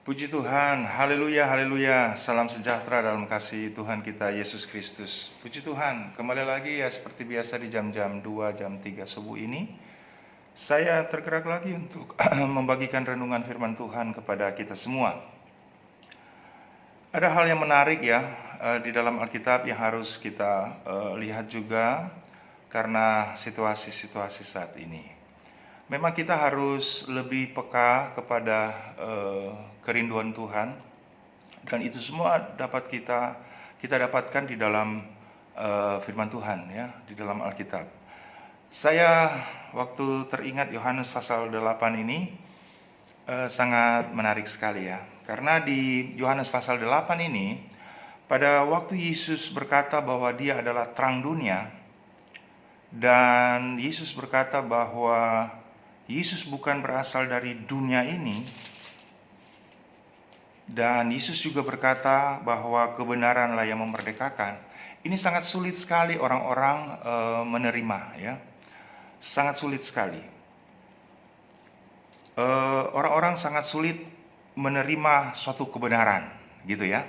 Puji Tuhan, haleluya, haleluya. Salam sejahtera dalam kasih Tuhan kita Yesus Kristus. Puji Tuhan, kembali lagi ya seperti biasa di jam-jam 2, jam 3 subuh ini. Saya tergerak lagi untuk membagikan renungan firman Tuhan kepada kita semua. Ada hal yang menarik ya di dalam Alkitab yang harus kita lihat juga karena situasi-situasi saat ini. Memang kita harus lebih peka kepada kerinduan Tuhan, dan itu semua dapat kita dapatkan di dalam firman Tuhan ya, di dalam Alkitab. Saya waktu teringat Yohanes pasal 8 ini sangat menarik sekali ya. Karena di Yohanes pasal 8 ini pada waktu Yesus berkata bahwa dia adalah terang dunia, dan Yesus berkata bahwa Yesus bukan berasal dari dunia ini, dan Yesus juga berkata bahwa kebenaranlah yang memerdekakan. Ini sangat sulit sekali orang-orang menerima ya, sangat sulit sekali. Orang-orang sangat sulit menerima suatu kebenaran, gitu ya.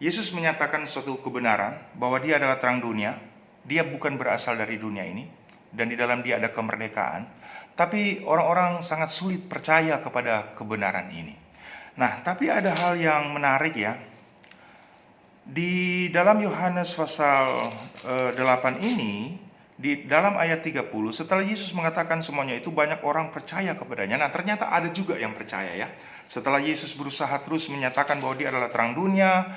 Yesus menyatakan suatu kebenaran bahwa dia adalah terang dunia, dia bukan berasal dari dunia ini, dan di dalam dia ada kemerdekaan. Tapi orang-orang sangat sulit percaya kepada kebenaran ini. Nah, tapi ada hal yang menarik ya. Di dalam Yohanes pasal 8 ini, di dalam ayat 30, setelah Yesus mengatakan semuanya itu, banyak orang percaya kepadanya. Nah, ternyata ada juga yang percaya ya. Setelah Yesus berusaha terus menyatakan bahwa dia adalah terang dunia,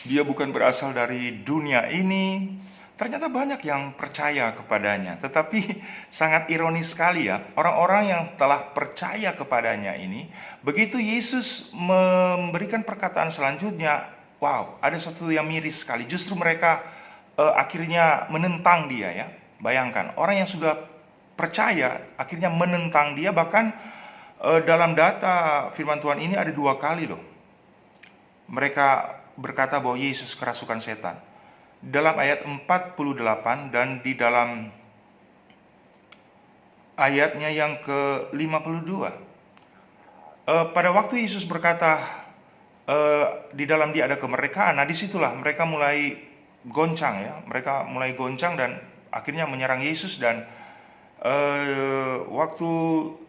dia bukan berasal dari dunia ini, ternyata banyak yang percaya kepadanya. Tetapi sangat ironis sekali ya, orang-orang yang telah percaya kepadanya ini, begitu Yesus memberikan perkataan selanjutnya, wow, ada sesuatu yang miris sekali. Justru mereka akhirnya menentang dia ya. Bayangkan, orang yang sudah percaya akhirnya menentang dia. Bahkan dalam data firman Tuhan ini ada 2 kali loh mereka berkata bahwa Yesus kerasukan setan. Dalam ayat 48 dan di dalam ayatnya yang ke-52. Pada waktu Yesus berkata di dalam dia ada kemerdekaan, nah disitulah mereka mulai goncang ya. Mereka mulai goncang dan akhirnya menyerang Yesus. Dan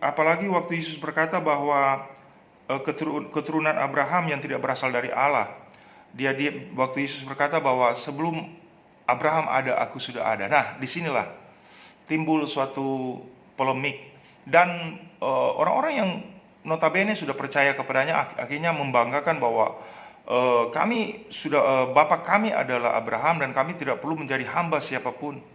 apalagi waktu Yesus berkata bahwa keturunan Abraham yang tidak berasal dari Allah, waktu Yesus berkata bahwa sebelum Abraham ada, aku sudah ada. Nah, disinilah timbul suatu polemik, dan orang-orang yang notabene sudah percaya kepadanya akhirnya membanggakan bahwa Bapa kami adalah Abraham dan kami tidak perlu menjadi hamba siapapun.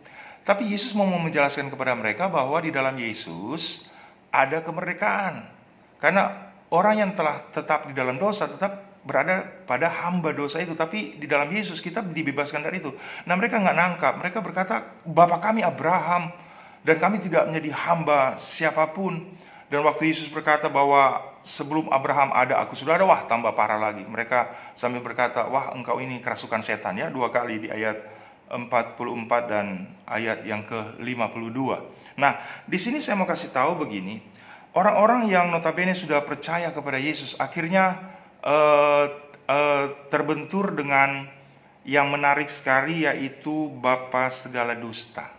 Tapi Yesus mau menjelaskan kepada mereka bahwa di dalam Yesus ada kemerdekaan, karena orang yang telah tetap di dalam dosa tetap berada pada hamba dosa itu. Tapi di dalam Yesus kita dibebaskan dari itu. Nah, mereka nggak nangkap. Mereka berkata, Bapa kami Abraham dan kami tidak menjadi hamba siapapun. Dan waktu Yesus berkata bahwa sebelum Abraham ada, aku sudah ada, wah tambah parah lagi. Mereka sambil berkata, wah engkau ini kerasukan setan ya. 2 kali di ayat 44 dan ayat yang ke-52. Nah, di sini saya mau kasih tahu begini. Orang-orang yang notabene sudah percaya kepada Yesus akhirnya terbentur dengan yang menarik sekali, yaitu bapa segala dusta.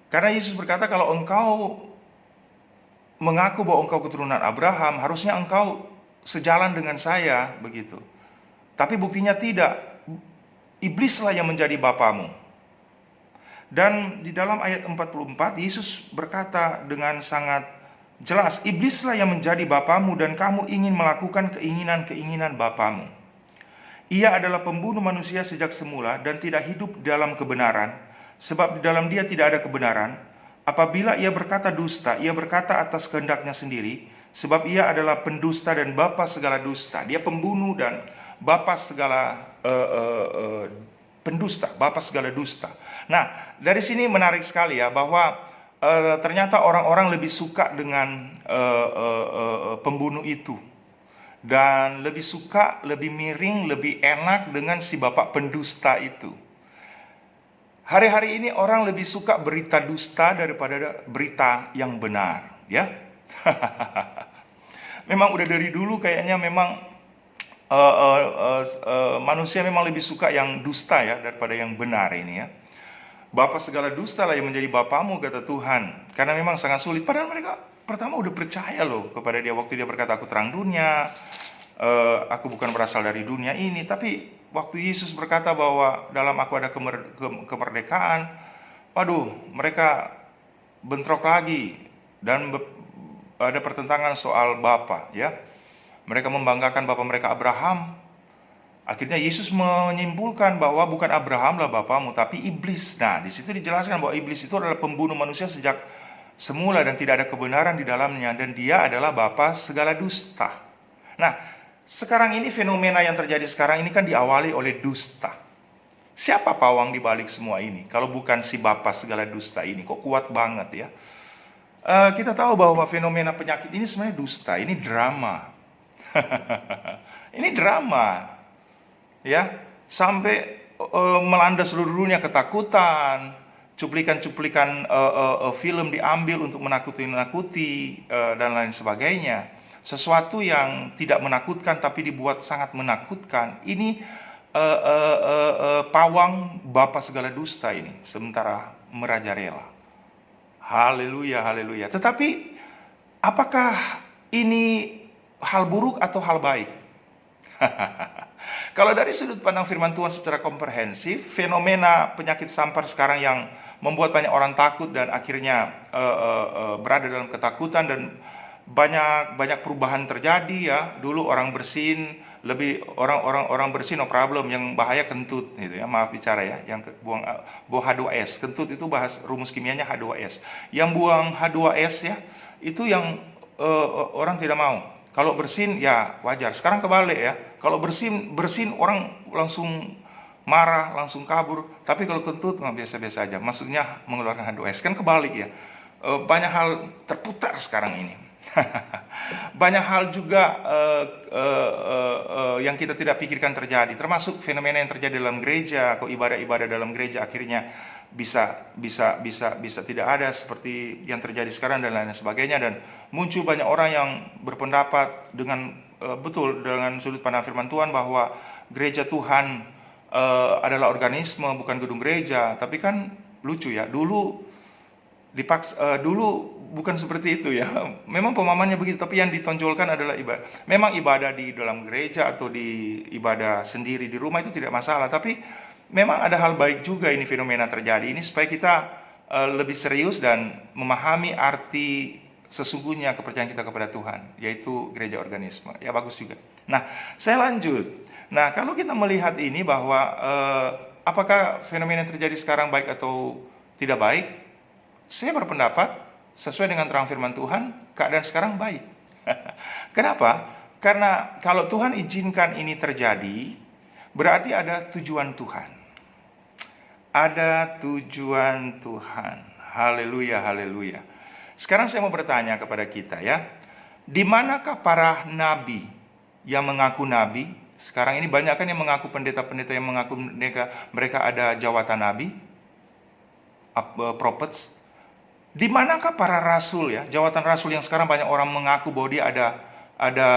Karena Yesus berkata, kalau engkau mengaku bahwa engkau keturunan Abraham, harusnya engkau sejalan dengan saya, begitu. Tapi buktinya tidak. Iblislah yang menjadi bapamu. Dan di dalam ayat 44 Yesus berkata dengan sangat jelas, iblislah yang menjadi bapamu dan kamu ingin melakukan keinginan-keinginan bapamu. Ia adalah pembunuh manusia sejak semula dan tidak hidup dalam kebenaran, sebab di dalam dia tidak ada kebenaran. Apabila ia berkata dusta, ia berkata atas kehendaknya sendiri, sebab ia adalah pendusta dan bapa segala dusta. Dia pembunuh dan bapa segala pendusta, bapa segala dusta. Nah, dari sini menarik sekali ya, bahwa ternyata orang-orang lebih suka dengan pembunuh itu, dan lebih suka, lebih miring, lebih enak dengan si bapak pendusta itu. Hari-hari ini orang lebih suka berita dusta daripada berita yang benar, ya. Memang udah dari dulu kayaknya memang manusia memang lebih suka yang dusta ya daripada yang benar ini ya. Bapa segala dusta lah yang menjadi bapamu, kata Tuhan. Karena memang sangat sulit. Padahal mereka pertama udah percaya loh kepada dia waktu dia berkata, aku terang dunia, aku bukan berasal dari dunia ini. Tapi waktu Yesus berkata bahwa dalam aku ada kemerdekaan, waduh, mereka bentrok lagi dan ada pertentangan soal Bapa ya. Mereka membanggakan Bapa mereka Abraham. Akhirnya Yesus menyimpulkan bahwa bukan Abraham lah bapamu, tapi iblis. Nah, di situ dijelaskan bahwa iblis itu adalah pembunuh manusia sejak semula dan tidak ada kebenaran di dalamnya, dan dia adalah bapa segala dusta. Nah, sekarang ini fenomena yang terjadi sekarang ini kan diawali oleh dusta. Siapa pawang di balik semua ini? Kalau bukan si bapa segala dusta ini, kok kuat banget ya? Kita tahu bahwa fenomena penyakit ini sebenarnya dusta, ini drama. Ini drama. Ya, sampai melanda seluruh dunia ketakutan, cuplikan-cuplikan film diambil untuk menakuti dan lain sebagainya. Sesuatu yang tidak menakutkan tapi dibuat sangat menakutkan. Ini pawang bapa segala dusta ini sementara merajalela. Haleluya, haleluya. Tetapi apakah ini hal buruk atau hal baik? Kalau dari sudut pandang firman Tuhan secara komprehensif, fenomena penyakit sampar sekarang yang membuat banyak orang takut dan akhirnya berada dalam ketakutan dan banyak perubahan terjadi ya. Dulu orang bersin orang bersin no problem, yang bahaya kentut gitu ya. Maaf bicara ya, yang buang H2S. Kentut itu bahas rumus kimianya H2S. Yang buang H2S ya, itu yang orang tidak mau. Kalau bersin ya wajar. Sekarang kebalik ya. Kalau bersin orang langsung marah, langsung kabur. Tapi kalau kentut biasa-biasa aja. Maksudnya mengeluarkan H2S. Kan kebalik ya. Banyak hal terputar sekarang ini. Banyak hal juga yang kita tidak pikirkan terjadi. Termasuk fenomena yang terjadi dalam gereja. Kok ibadah-ibadah dalam gereja akhirnya bisa tidak ada seperti yang terjadi sekarang dan lain sebagainya, dan muncul banyak orang yang berpendapat dengan betul dengan sudut pandang firman Tuhan bahwa gereja Tuhan adalah organisme bukan gedung gereja. Tapi kan lucu ya, dulu bukan seperti itu ya. Memang pemahamannya begitu, tapi yang ditonjolkan adalah ibadah. Memang ibadah di dalam gereja atau di ibadah sendiri di rumah itu tidak masalah, tapi memang ada hal baik juga ini fenomena terjadi ini supaya kita lebih serius dan memahami arti sesungguhnya kepercayaan kita kepada Tuhan, yaitu gereja organisme. Ya bagus juga. Nah, saya lanjut. Nah, kalau kita melihat ini bahwa apakah fenomena yang terjadi sekarang baik atau tidak baik? Saya berpendapat sesuai dengan terang firman Tuhan, keadaan sekarang baik. Kenapa? Karena kalau Tuhan izinkan ini terjadi, berarti ada tujuan Tuhan. Ada tujuan Tuhan. Haleluya, haleluya. Sekarang saya mau bertanya kepada kita ya. Di manakah para nabi yang mengaku nabi? Sekarang ini banyak kan yang mengaku pendeta-pendeta yang mengaku mereka ada jawatan nabi, prophets. Di manakah para rasul ya? Jawatan rasul yang sekarang banyak orang mengaku bahwa dia ada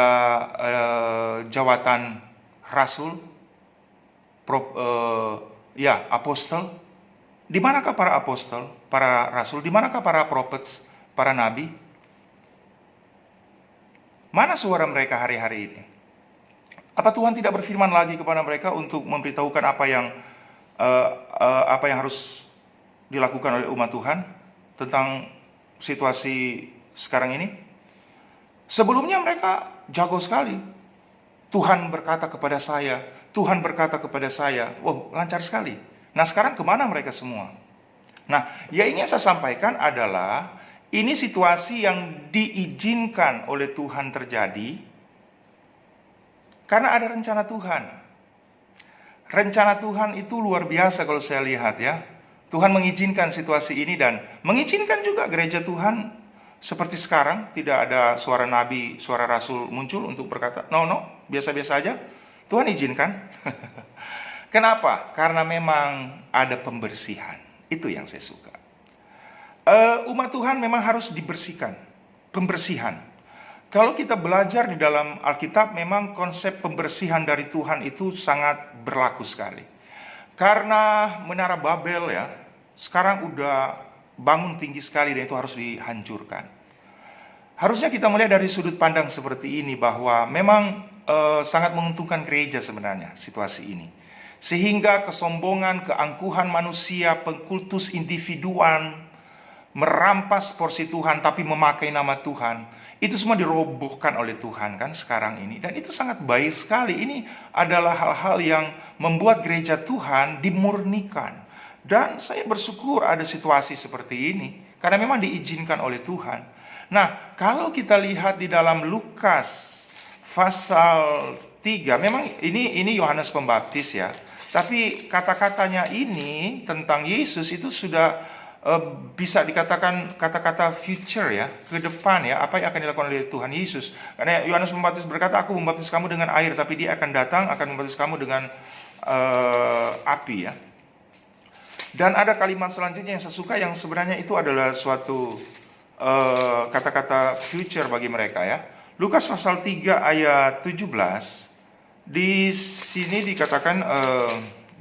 jawatan rasul, apostol. Di manakah para apostol, para rasul? Di manakah para prophets, para nabi? Mana suara mereka hari-hari ini? Apa Tuhan tidak berfirman lagi kepada mereka untuk memberitahukan apa yang harus dilakukan oleh umat Tuhan tentang situasi sekarang ini? Sebelumnya mereka jago sekali. Tuhan berkata kepada saya, Tuhan berkata kepada saya. Wow, lancar sekali. Nah, sekarang kemana mereka semua? Nah, yang ingin saya sampaikan adalah ini situasi yang diizinkan oleh Tuhan terjadi karena ada rencana Tuhan. Rencana Tuhan itu luar biasa kalau saya lihat ya. Tuhan mengizinkan situasi ini dan mengizinkan juga gereja Tuhan seperti sekarang. Tidak ada suara nabi, suara rasul muncul untuk berkata, no, biasa-biasa aja. Tuhan izinkan. Kenapa? Karena memang ada pembersihan. Itu yang saya suka. Umat Tuhan memang harus dibersihkan. Pembersihan. Kalau kita belajar di dalam Alkitab, memang konsep pembersihan dari Tuhan itu sangat berlaku sekali. Karena Menara Babel ya, sekarang udah bangun tinggi sekali dan itu harus dihancurkan. Harusnya kita melihat dari sudut pandang seperti ini bahwa memang sangat menguntungkan gereja sebenarnya situasi ini. Sehingga kesombongan, keangkuhan manusia, pengkultus individuan, merampas porsi Tuhan tapi memakai nama Tuhan, itu semua dirobohkan oleh Tuhan kan sekarang ini. Dan itu sangat baik sekali. Ini adalah hal-hal yang membuat gereja Tuhan dimurnikan. Dan saya bersyukur ada situasi seperti ini, karena memang diizinkan oleh Tuhan. Nah, kalau kita lihat di dalam Lukas pasal 3, memang ini Yohanes Pembaptis ya. Tapi kata-katanya ini tentang Yesus itu sudah bisa dikatakan kata-kata future ya, ke depan ya, apa yang akan dilakukan oleh Tuhan Yesus. Karena Yohanes Pembaptis berkata, aku membaptis kamu dengan air, tapi dia akan datang, akan membaptis kamu dengan api ya. Dan ada kalimat selanjutnya yang saya suka, yang sebenarnya itu adalah suatu kata-kata future bagi mereka ya. Lukas pasal 3 ayat 17, di sini dikatakan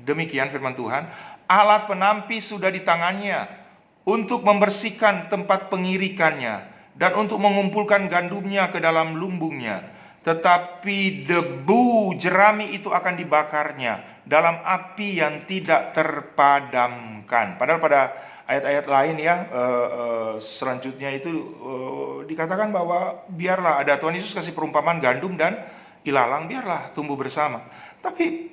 demikian firman Tuhan, alat penampi sudah di tangannya untuk membersihkan tempat pengirikannya dan untuk mengumpulkan gandumnya ke dalam lumbungnya. Tetapi debu jerami itu akan dibakarnya dalam api yang tidak terpadamkan. Padahal pada ayat-ayat lain ya, selanjutnya itu dikatakan bahwa biarlah ada, Tuhan Yesus kasih perumpamaan gandum dan ilalang, biarlah tumbuh bersama. Tapi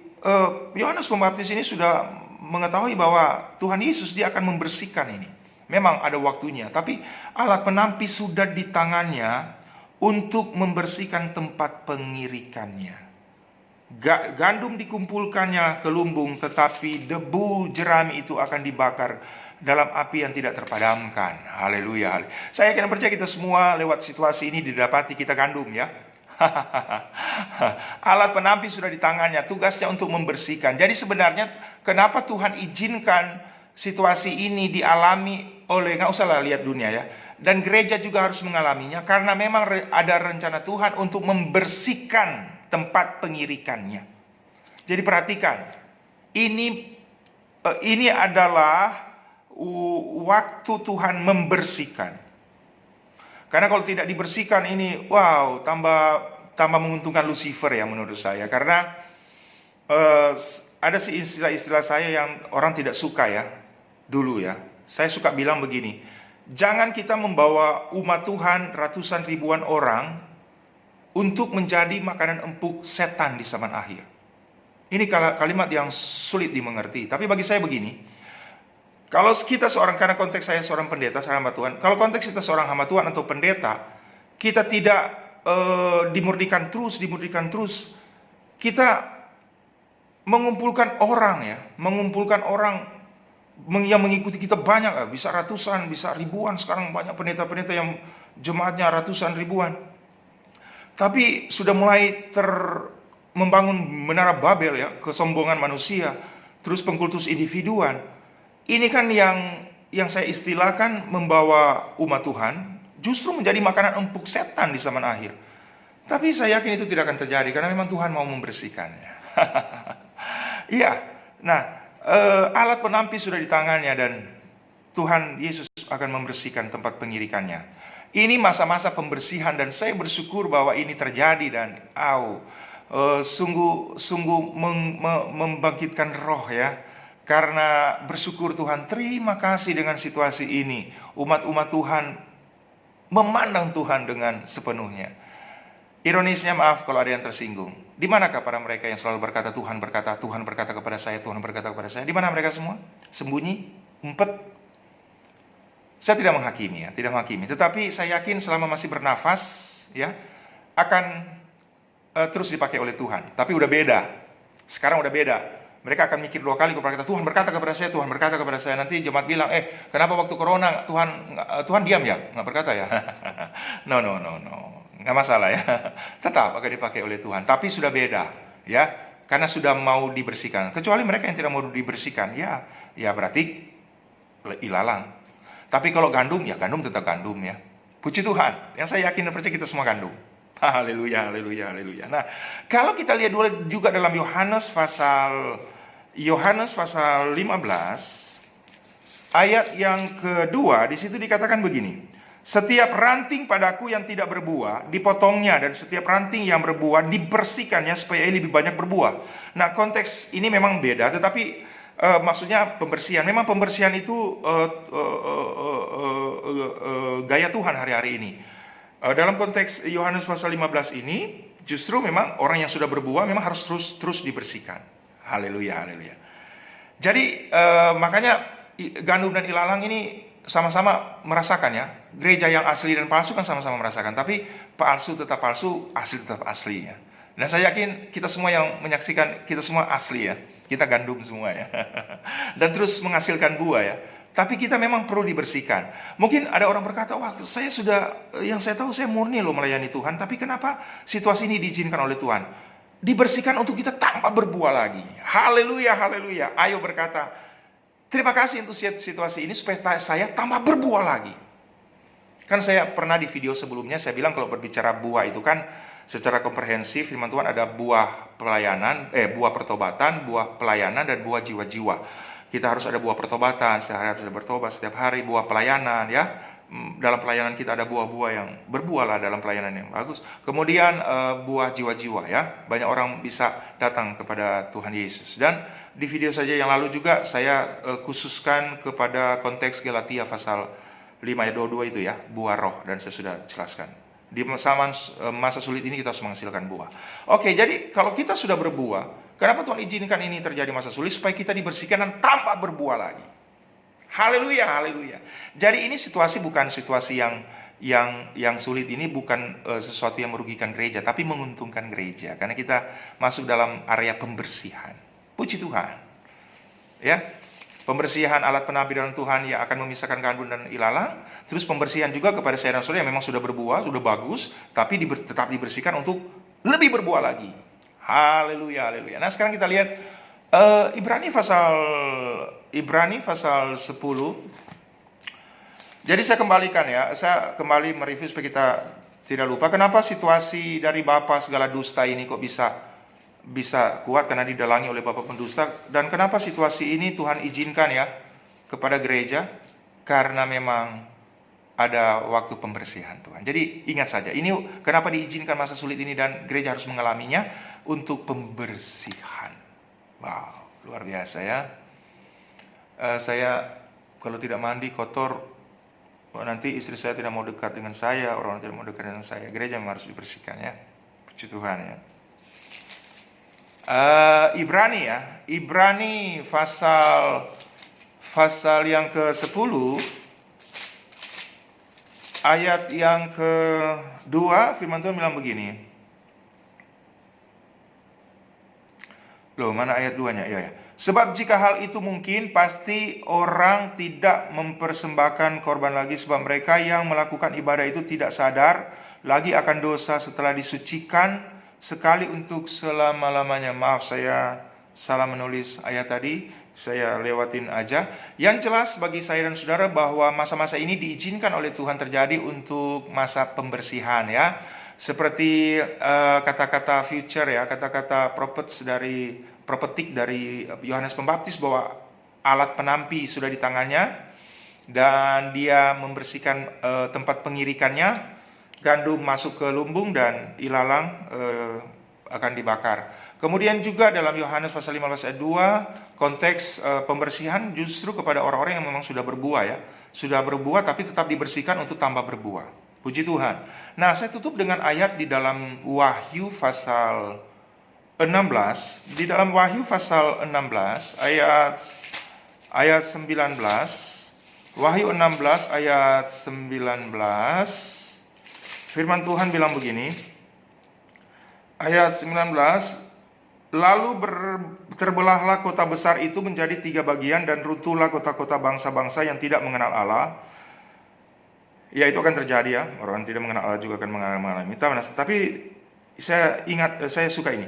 Yohanes Pembaptis ini sudah mengetahui bahwa Tuhan Yesus dia akan membersihkan ini. Memang ada waktunya, tapi alat penampi sudah di tangannya untuk membersihkan tempat pengirikannya. Gandum dikumpulkannya ke lumbung, tetapi debu jerami itu akan dibakar dalam api yang tidak terpadamkan. Haleluya. Saya yakin percaya kita semua lewat situasi ini didapati kita gandum ya. Alat penampi sudah di tangannya, tugasnya untuk membersihkan. Jadi sebenarnya kenapa Tuhan izinkan situasi ini dialami oleh, nggak usah lah lihat dunia ya, dan gereja juga harus mengalaminya, karena memang ada rencana Tuhan untuk membersihkan tempat pengirikannya. Jadi perhatikan, ini adalah waktu Tuhan membersihkan. Karena kalau tidak dibersihkan ini, wow, tambah menguntungkan Lucifer ya menurut saya. Karena ada sih istilah-istilah saya yang orang tidak suka ya, dulu ya. Saya suka bilang begini, jangan kita membawa umat Tuhan ratusan ribuan orang untuk menjadi makanan empuk setan di zaman akhir. Ini kalimat yang sulit dimengerti. Tapi bagi saya begini, kalau kita seorang, karena konteks saya seorang pendeta, seorang hamba Tuhan, kalau konteks kita seorang hamba Tuhan atau pendeta, kita tidak dimurnikan terus, kita mengumpulkan orang ya, mengumpulkan orang yang mengikuti kita banyak, bisa ratusan, bisa ribuan. Sekarang banyak pendeta-pendeta yang jemaatnya ratusan ribuan. Tapi sudah mulai membangun menara Babel ya, kesombongan manusia, terus pengkultus individuan. Ini kan yang saya istilahkan membawa umat Tuhan justru menjadi makanan empuk setan di zaman akhir. Tapi saya yakin itu tidak akan terjadi karena memang Tuhan mau membersihkannya. Iya. Nah, alat penampi sudah di tangannya dan Tuhan Yesus akan membersihkan tempat pengirikannya. Ini masa-masa pembersihan dan saya bersyukur bahwa ini terjadi dan sungguh membangkitkan roh ya. Karena bersyukur Tuhan, terima kasih dengan situasi ini. Umat-umat Tuhan memandang Tuhan dengan sepenuhnya. Ironisnya, maaf kalau ada yang tersinggung. Di manakah para mereka yang selalu berkata, Tuhan berkata kepada saya, Tuhan berkata kepada saya. Di mana mereka semua? Sembunyi, umpet. Saya tidak menghakimi ya, tidak menghakimi. Tetapi saya yakin selama masih bernafas ya, akan terus dipakai oleh Tuhan. Tapi udah beda. Sekarang udah beda. Mereka akan mikir dua kali kalau berkata, Tuhan berkata kepada saya, Tuhan berkata kepada saya. Nanti jemaat bilang, kenapa waktu corona Tuhan diam ya? Nggak berkata ya? No. Nggak masalah ya. Tetap akan dipakai oleh Tuhan. Tapi sudah beda ya. Karena sudah mau dibersihkan. Kecuali mereka yang tidak mau dibersihkan. Ya berarti ilalang. Tapi kalau gandum, ya gandum tetap gandum ya. Puji Tuhan, yang saya yakin dan percaya kita semua gandum. Haleluya, haleluya, haleluya. Nah, kalau kita lihat juga dalam Yohanes pasal 15 ayat yang kedua, di situ dikatakan begini. Setiap ranting padaku yang tidak berbuah dipotongnya, dan setiap ranting yang berbuah dibersihkannya supaya ia lebih banyak berbuah. Nah, konteks ini memang beda, tetapi maksudnya pembersihan. Memang pembersihan itu gaya Tuhan hari-hari ini. Dalam konteks Yohanes pasal 15 ini, justru memang orang yang sudah berbuah memang harus terus dibersihkan. Haleluya, haleluya. Jadi makanya gandum dan ilalang ini sama-sama merasakan ya. Gereja yang asli dan palsu kan sama-sama merasakan. Tapi palsu tetap palsu, asli tetap asli ya. Dan saya yakin kita semua yang menyaksikan, kita semua asli ya. Kita gandum semua ya. Dan terus menghasilkan buah ya. Tapi kita memang perlu dibersihkan. Mungkin ada orang berkata, wah saya sudah, yang saya tahu saya murni loh melayani Tuhan. Tapi kenapa situasi ini diizinkan oleh Tuhan? Dibersihkan untuk kita tanpa berbuah lagi. Haleluya, haleluya. Ayo berkata, terima kasih untuk situasi ini supaya saya tambah berbuah lagi. Kan saya pernah di video sebelumnya saya bilang kalau berbicara buah itu kan secara komprehensif firman Tuhan ada buah pelayanan, buah pertobatan, buah pelayanan, dan buah jiwa-jiwa. Kita harus ada buah pertobatan, setiap hari harus bertobat, setiap hari buah pelayanan ya. Dalam pelayanan kita ada buah-buah yang berbuah lah dalam pelayanan yang bagus. Kemudian buah jiwa-jiwa ya. Banyak orang bisa datang kepada Tuhan Yesus. Dan di video saja yang lalu juga saya khususkan kepada konteks Galatia pasal 5 ayat 22 itu ya, buah roh, dan saya sudah jelaskan. Di masa sulit ini kita harus menghasilkan buah. Oke, jadi kalau kita sudah berbuah, kenapa Tuhan izinkan ini terjadi masa sulit? Supaya kita dibersihkan dan tambah berbuah lagi. Haleluya, haleluya. Jadi ini situasi bukan situasi yang sulit, ini bukan sesuatu yang merugikan gereja, tapi menguntungkan gereja. Karena kita masuk dalam area pembersihan. Puji Tuhan. Ya. Pembersihan alat penampilan Tuhan yang akan memisahkan gandum dan ilalang. Terus pembersihan juga kepada saya dan saudara yang memang sudah berbuah, sudah bagus, tapi tetap dibersihkan untuk lebih berbuah lagi. Haleluya, haleluya. Nah sekarang kita lihat Ibrani pasal 10. Jadi saya kembalikan ya, saya kembali mereview supaya kita tidak lupa. Kenapa situasi dari Bapa segala dusta ini kok bisa kuat, karena didalangi oleh bapa pendusta. Dan kenapa situasi ini Tuhan izinkan ya kepada gereja? Karena memang ada waktu pembersihan Tuhan. Jadi ingat saja, ini kenapa diizinkan masa sulit ini dan gereja harus mengalaminya, untuk pembersihan. Wow, luar biasa ya. Saya kalau tidak mandi kotor, nanti istri saya tidak mau dekat dengan saya, orang tidak mau dekat dengan saya. Gereja memang harus dibersihkan ya. Puji Tuhan ya. Ibrani ya, Ibrani pasal yang ke-10 ayat yang ke-2, firman Tuhan bilang begini. Loh, mana ayat 2-nya? Ya. Sebab jika hal itu mungkin, pasti orang tidak mempersembahkan korban lagi, sebab mereka yang melakukan ibadah itu tidak sadar lagi akan dosa setelah disucikan sekali untuk selama-lamanya. Maaf, saya salah menulis ayat tadi, saya lewatin aja. Yang jelas bagi saya dan saudara bahwa masa-masa ini diizinkan oleh Tuhan terjadi untuk masa pembersihan ya. Seperti kata-kata future ya, kata-kata prophetic dari Yohanes Pembaptis bahwa alat penampi sudah di tangannya dan dia membersihkan tempat pengirikannya. Gandum masuk ke lumbung dan ilalang akan dibakar. Kemudian juga dalam Yohanes pasal 15 ayat 2, konteks pembersihan justru kepada orang-orang yang memang sudah berbuah ya. Sudah berbuah tapi tetap dibersihkan untuk tambah berbuah. Puji Tuhan. Nah, saya tutup dengan ayat di dalam Wahyu pasal 16. Di dalam Wahyu pasal 16 ayat 19. Wahyu 16 ayat 19. Firman Tuhan bilang begini, ayat 19, lalu terbelahlah kota besar itu menjadi 3 bagian, dan runtuhlah kota-kota bangsa-bangsa yang tidak mengenal Allah. Ya, itu akan terjadi ya, orang tidak mengenal Allah juga akan mengalami. Tapi saya suka ini,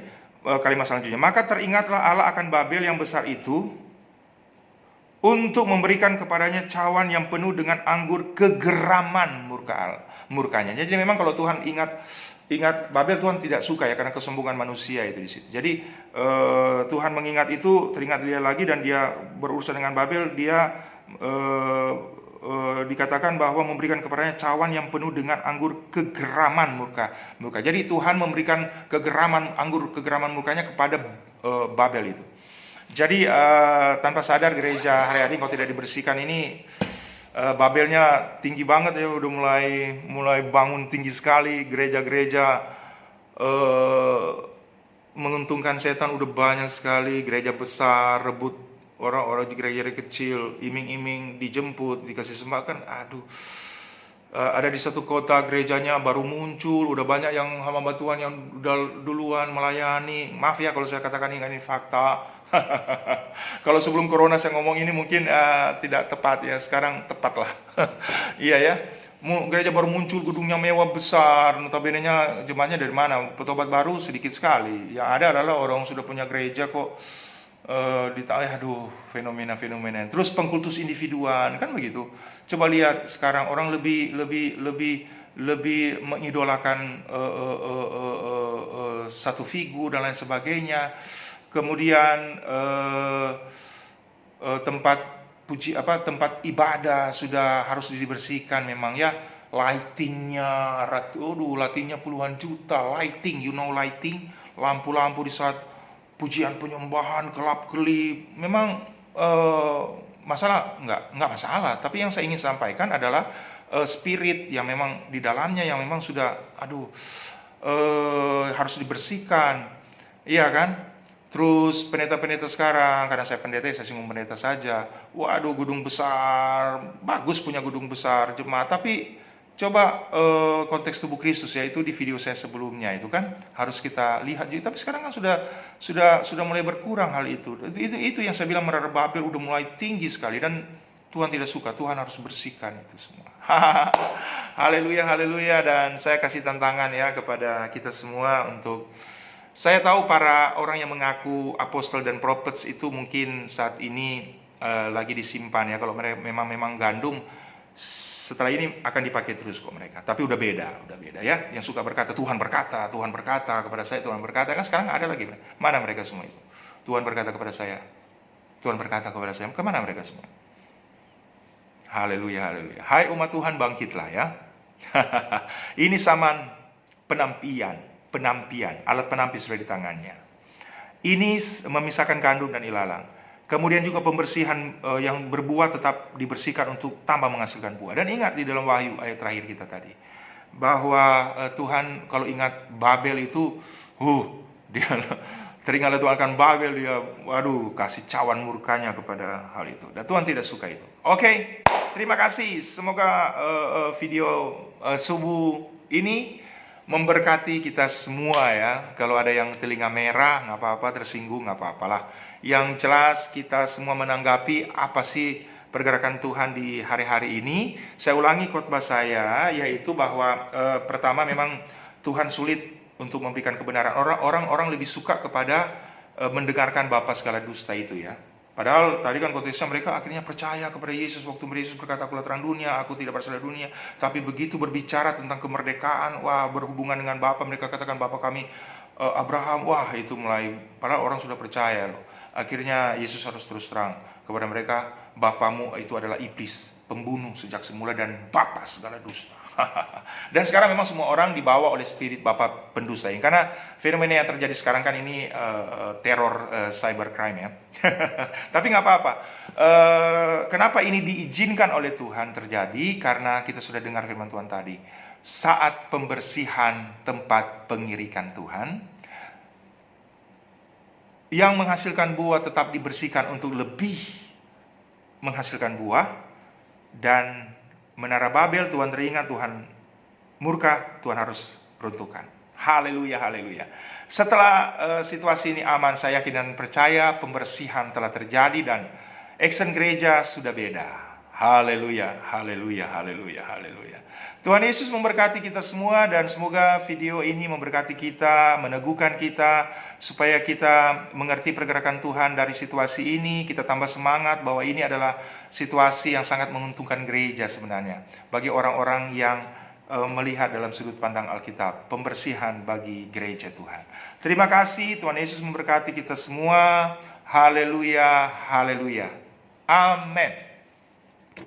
kalimat selanjutnya. Maka teringatlah Allah akan Babel yang besar itu, untuk memberikan kepadanya cawan yang penuh dengan anggur kegeraman murkanya. Jadi memang kalau Tuhan ingat Babel, Tuhan tidak suka ya, karena kesombongan manusia itu di situ. Jadi Tuhan mengingat itu, teringat dia lagi, dan dia berurusan dengan Babel. Dia dikatakan bahwa memberikan kepadanya cawan yang penuh dengan anggur kegeraman murka. Jadi Tuhan memberikan anggur kegeraman murkanya kepada Babel itu. Jadi tanpa sadar gereja hari-hari kalau tidak dibersihkan ini, Babelnya tinggi banget ya, udah mulai bangun tinggi sekali. Gereja-gereja menguntungkan setan udah banyak sekali. Gereja besar rebut orang-orang di gereja kecil, iming-iming dijemput, dikasih sembah kan. Aduh, ada di satu kota gerejanya baru muncul, udah banyak yang hamba Tuhan yang udah duluan melayani. Maaf ya kalau saya katakan ini fakta. Kalau sebelum corona saya ngomong ini mungkin tidak tepat ya, sekarang tepat lah. Iya ya, gereja baru muncul, gedungnya mewah besar, notabene-nya jemaatnya dari mana? Petobat baru sedikit sekali. Yang ada adalah orang sudah punya gereja kok aduh, fenomena-fenomena. Terus pengkultus individuan kan begitu. Coba lihat sekarang orang lebih mengidolakan satu figur dan lain sebagainya. Kemudian tempat ibadah sudah harus dibersihkan memang ya. Lightingnya puluhan juta. Lighting, lighting, lampu-lampu di saat pujian penyembahan, kelap-kelip. Memang masalah nggak masalah. Tapi yang saya ingin sampaikan adalah spirit yang memang di dalamnya yang memang sudah harus dibersihkan. Iya kan? Terus pendeta-pendeta sekarang, karena saya pendeta, saya singgung pendeta saja. Waduh, gedung besar, bagus punya gedung besar, jemaat. Tapi coba konteks tubuh Kristus ya, itu di video saya sebelumnya itu kan harus kita lihat juga. Tapi sekarang kan sudah mulai berkurang hal itu. Itu yang saya bilang, menara Babel udah mulai tinggi sekali, dan Tuhan tidak suka. Tuhan harus bersihkan itu semua. Haleluya, haleluya. Dan saya kasih tantangan ya kepada kita semua untuk, saya tahu para orang yang mengaku apostol dan prophets itu mungkin saat ini lagi disimpan ya. Kalau mereka memang gandum, setelah ini akan dipakai terus kok mereka. Tapi udah beda ya. Yang suka berkata, Tuhan berkata kepada saya, Tuhan berkata. Kan sekarang ada lagi. Mana mereka semua itu? Tuhan berkata kepada saya. Tuhan berkata kepada saya. Kemana mereka semua? Haleluya, haleluya. Hai umat Tuhan, bangkitlah ya. Ini zaman penampian, alat penampi sudah di tangannya. Ini memisahkan kandung dan ilalang. Kemudian juga pembersihan yang berbuah tetap dibersihkan untuk tambah menghasilkan buah. Dan ingat di dalam Wahyu ayat terakhir kita tadi, bahwa Tuhan kalau ingat Babel itu, dia teringatlah Tuhan akan Babel, dia kasih cawan murkanya kepada hal itu. Dan Tuhan tidak suka itu. Oke, terima kasih. Semoga video subuh ini memberkati kita semua ya. Kalau ada yang telinga merah, nggak apa-apa, tersinggung, nggak apa-apalah. Yang jelas kita semua menanggapi apa sih pergerakan Tuhan di hari-hari ini. Saya ulangi khotbah saya, yaitu bahwa pertama memang Tuhan sulit untuk memberikan kebenaran. Orang lebih suka kepada mendengarkan Bapa segala dusta itu ya. Padahal tadi kan konteksnya mereka akhirnya percaya kepada Yesus. Waktu Yesus berkata, akulah terang dunia, aku tidak berasal dari dunia. Tapi begitu berbicara tentang kemerdekaan, berhubungan dengan Bapa, mereka katakan Bapa kami Abraham. Itu mulai, padahal orang sudah percaya loh. Akhirnya Yesus harus terus terang kepada mereka, Bapamu itu adalah iblis, pembunuh sejak semula dan bapa segala dusta. Dan sekarang memang semua orang dibawa oleh spirit bapa pendusta ini. Karena fenomena yang terjadi sekarang kan ini teror cybercrime ya. Tapi nggak apa-apa. Kenapa ini diizinkan oleh Tuhan terjadi? Karena kita sudah dengar firman Tuhan tadi. Saat pembersihan tempat pengirikan Tuhan, yang menghasilkan buah tetap dibersihkan untuk lebih menghasilkan buah. Dan menara Babel, Tuhan teringat, Tuhan murka, Tuhan harus runtuhkan. Haleluya, haleluya. Setelah situasi ini aman, saya yakin dan percaya pembersihan telah terjadi dan action gereja sudah beda. Haleluya, haleluya, haleluya, haleluya. Tuhan Yesus memberkati kita semua, dan semoga video ini memberkati kita, meneguhkan kita, supaya kita mengerti pergerakan Tuhan dari situasi ini. Kita tambah semangat bahwa ini adalah situasi yang sangat menguntungkan gereja sebenarnya, bagi orang-orang yang melihat dalam sudut pandang Alkitab, pembersihan bagi gereja Tuhan. Terima kasih, Tuhan Yesus memberkati kita semua. Haleluya, haleluya. Amin.